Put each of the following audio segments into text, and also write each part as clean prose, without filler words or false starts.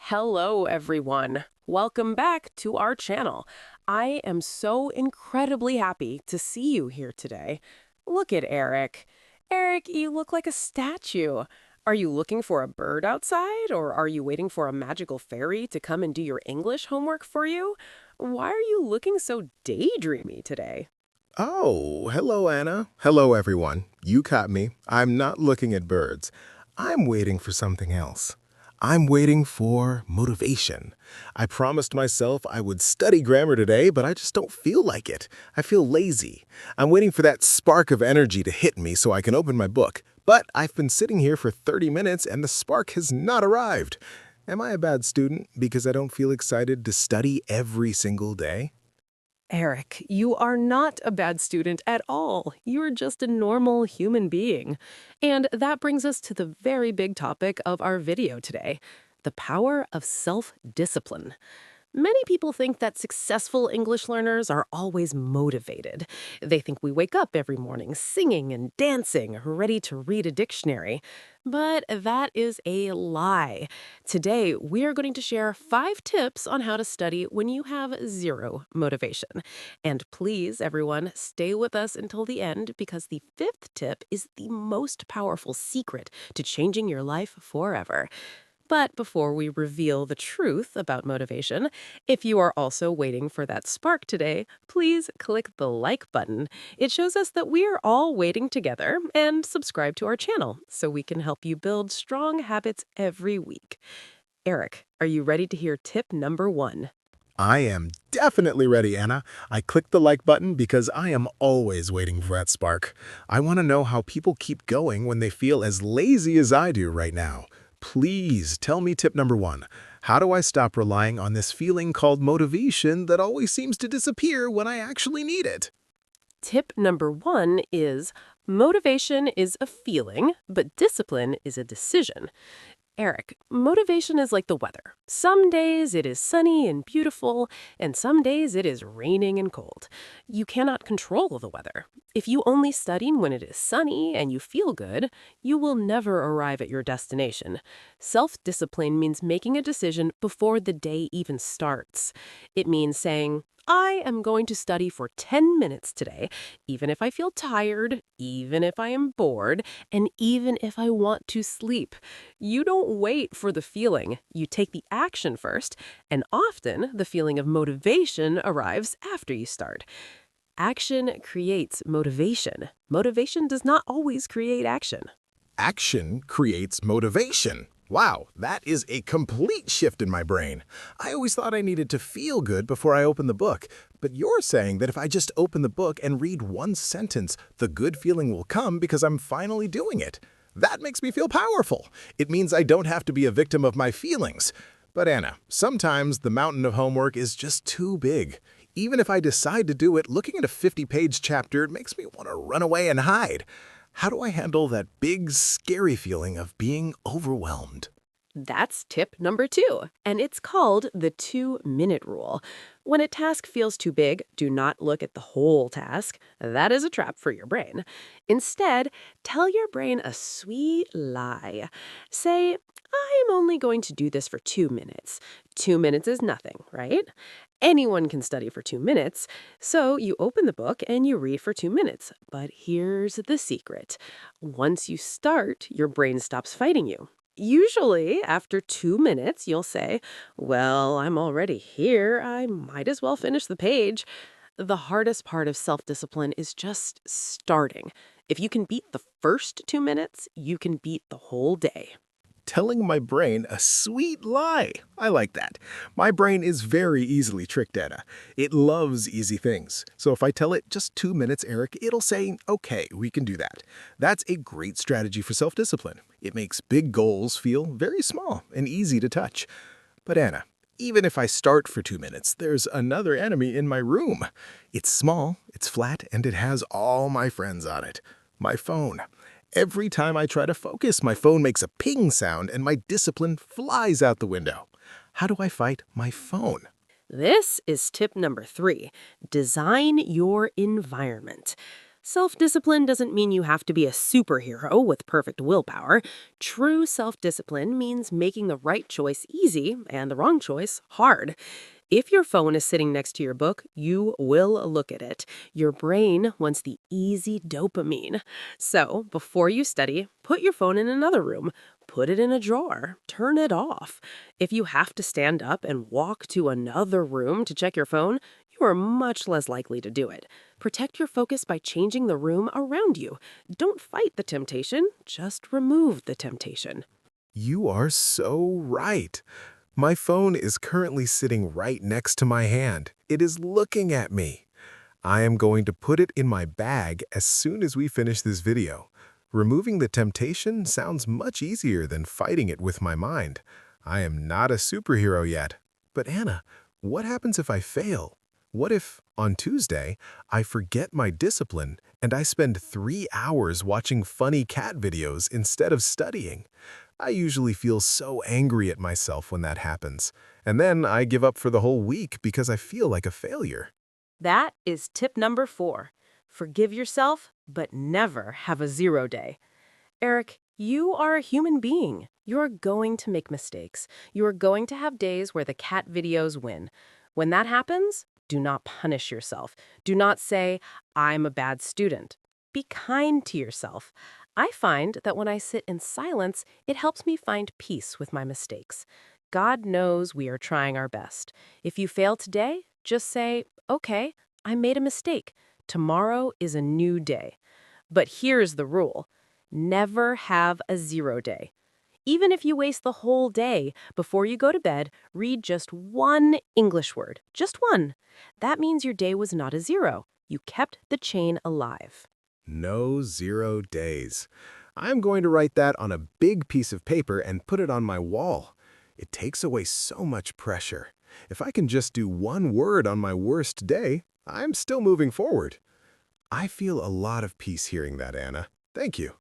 Hello, everyone. Welcome back to our channel. I am so incredibly happy to see you here today. Look at Eric. Eric, you look like a statue. Are you looking for a bird outside, or are you waiting for a magical fairy to come and do your English homework for you? Why are you looking so daydreamy today? Oh, hello, Anna. Hello, everyone. You caught me. I'm not looking at birds. I'm waiting for something else. I'm waiting for motivation. I promised myself I would study grammar today, but I just don't feel like it. I feel lazy. I'm waiting for that spark of energy to hit me so I can open my book. But I've been sitting here for 30 minutes and the spark has not arrived. Am I a bad student because I don't feel excited to study every single day? Eric, you are not a bad student at all. You're just a normal human being. And that brings us to the very big topic of our video today, the power of self-discipline. Many people think that successful English learners are always motivated. They think we wake up every morning singing and dancing, ready to read a dictionary. But that is a lie. Today, we are going to share 5 tips on how to study when you have zero motivation. And please, everyone, stay with us until the end because the 5th tip is the most powerful secret to changing your life forever. But before we reveal the truth about motivation, if you are also waiting for that spark today, please click the like button. It shows us that we are all waiting together, and subscribe to our channel so we can help you build strong habits every week. Eric, are you ready to hear tip number 1? I am definitely ready, Anna. I clicked the like button because I am always waiting for that spark. I want to know how people keep going when they feel as lazy as I do right now. Please tell me tip number 1. How do I stop relying on this feeling called motivation that always seems to disappear when I actually need it? Tip number 1 is motivation is a feeling, but discipline is a decision. Eric, motivation is like the weather. Some days it is sunny and beautiful, and some days it is raining and cold. You cannot control the weather. If you only study when it is sunny and you feel good, you will never arrive at your destination. Self-discipline means making a decision before the day even starts. It means saying, I am going to study for 10 minutes today, even if I feel tired, even if I am bored, and even if I want to sleep. You don't wait for the feeling, you take the action first, and often the feeling of motivation arrives after you start. Action creates motivation. Motivation does not always create action. Action creates motivation. Wow, that is a complete shift in my brain. I always thought I needed to feel good before I opened the book, but you're saying that if I just open the book and read one sentence, the good feeling will come because I'm finally doing it. That makes me feel powerful. It means I don't have to be a victim of my feelings. But Anna, sometimes the mountain of homework is just too big. Even if I decide to do it, looking at a 50-page chapter makes me want to run away and hide. How do I handle that big, scary feeling of being overwhelmed? That's tip number 2, and it's called the 2-minute rule. When a task feels too big, do not look at the whole task. That is a trap for your brain. Instead, tell your brain a sweet lie. Say, I am only going to do this for 2 minutes. 2 minutes is nothing, right? Anyone can study for 2 minutes, so you open the book and you read for 2 minutes. But here's the secret. Once you start, your brain stops fighting you. Usually, after 2 minutes, you'll say, well, I'm already here. I might as well finish the page. The hardest part of self-discipline is just starting. If you can beat the first 2 minutes, you can beat the whole day. Telling my brain a sweet lie. I like that. My brain is very easily tricked, Anna. It loves easy things. So if I tell it just 2 minutes, Eric, it'll say, okay, we can do that. That's a great strategy for self-discipline. It makes big goals feel very small and easy to touch. But Anna, even if I start for 2 minutes, there's another enemy in my room. It's small, it's flat, and it has all my friends on it. My phone. Every time I try to focus, my phone makes a ping sound and my discipline flies out the window. How do I fight my phone? This is tip number 3. Design your environment. Self-discipline doesn't mean you have to be a superhero with perfect willpower. True self-discipline means making the right choice easy and the wrong choice hard. If your phone is sitting next to your book, you will look at it. Your brain wants the easy dopamine. So, before you study, put your phone in another room. Put it in a drawer. Turn it off. If you have to stand up and walk to another room to check your phone, you are much less likely to do it. Protect your focus by changing the room around you. Don't fight the temptation, just remove the temptation. You are so right. My phone is currently sitting right next to my hand. It is looking at me. I am going to put it in my bag as soon as we finish this video. Removing the temptation sounds much easier than fighting it with my mind. I am not a superhero yet. But Anna, what happens if I fail? What if, on Tuesday, I forget my discipline and I spend 3 hours watching funny cat videos instead of studying? I usually feel so angry at myself when that happens, and then I give up for the whole week because I feel like a failure. That is tip number 4. Forgive yourself, but never have a zero day. Eric, you are a human being. You are going to make mistakes. You are going to have days where the cat videos win. When that happens, do not punish yourself. Do not say, I'm a bad student. Be kind to yourself. I find that when I sit in silence, it helps me find peace with my mistakes. God knows we are trying our best. If you fail today, just say, okay, I made a mistake. Tomorrow is a new day. But here's the rule. Never have a zero day. Even if you waste the whole day, before you go to bed, read just one English word. Just one. That means your day was not a zero. You kept the chain alive. No 0 days. I'm going to write that on a big piece of paper and put it on my wall. It takes away so much pressure. If I can just do one word on my worst day, I'm still moving forward. I feel a lot of peace hearing that, Anna. Thank you.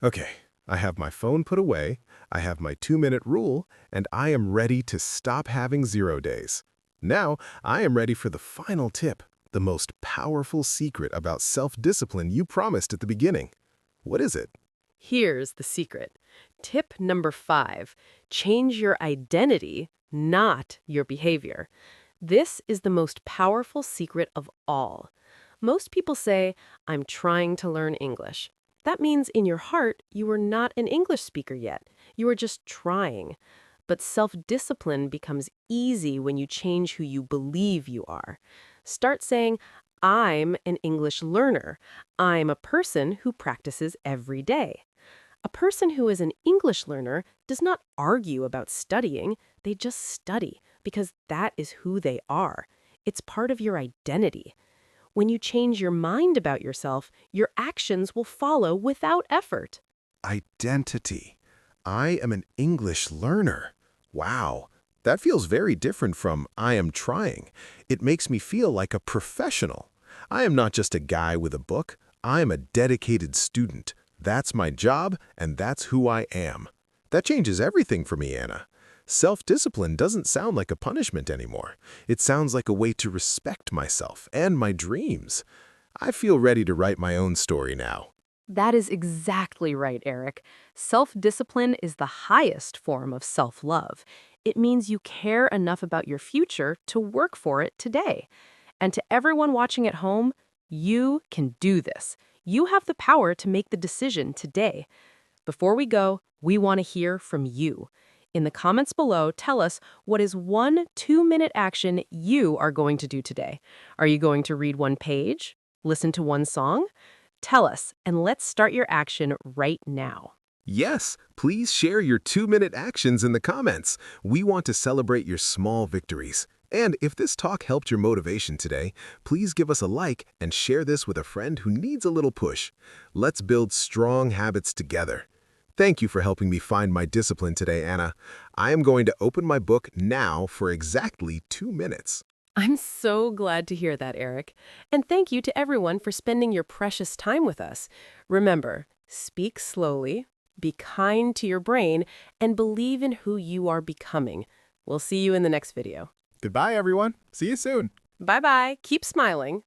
Okay, I have my phone put away, I have my 2-minute rule, and I am ready to stop having 0 days. Now, I am ready for the final tip, the most powerful secret about self-discipline you promised at the beginning. What is it? Here's the secret. Tip number 5. Change your identity, not your behavior. This is the most powerful secret of all. Most people say, I'm trying to learn English. That means in your heart, you are not an English speaker yet. You are just trying. But self-discipline becomes easy when you change who you believe you are. Start saying, I'm an English learner. I'm a person who practices every day. A person who is an English learner does not argue about studying. They just study because that is who they are. It's part of your identity. When you change your mind about yourself, your actions will follow without effort. Identity. I am an English learner. Wow, that feels very different from I am trying. It makes me feel like a professional. I am not just a guy with a book. I am a dedicated student. That's my job, and that's who I am. That changes everything for me, Anna. Self-discipline doesn't sound like a punishment anymore. It sounds like a way to respect myself and my dreams. I feel ready to write my own story now. That is exactly right, Eric. Self-discipline is the highest form of self-love. It means you care enough about your future to work for it today. And to everyone watching at home, you can do this. You have the power to make the decision today. Before we go, we want to hear from you. In the comments below, tell us what is one 2-minute action you are going to do today. Are you going to read one page? Listen to one song? Tell us, and let's start your action right now. Yes, please share your 2-minute actions in the comments. We want to celebrate your small victories. And if this talk helped your motivation today, please give us a like and share this with a friend who needs a little push. Let's build strong habits together. Thank you for helping me find my discipline today, Anna. I am going to open my book now for exactly 2 minutes. I'm so glad to hear that, Eric. And thank you to everyone for spending your precious time with us. Remember, speak slowly, be kind to your brain, and believe in who you are becoming. We'll see you in the next video. Goodbye, everyone. See you soon. Bye-bye. Keep smiling.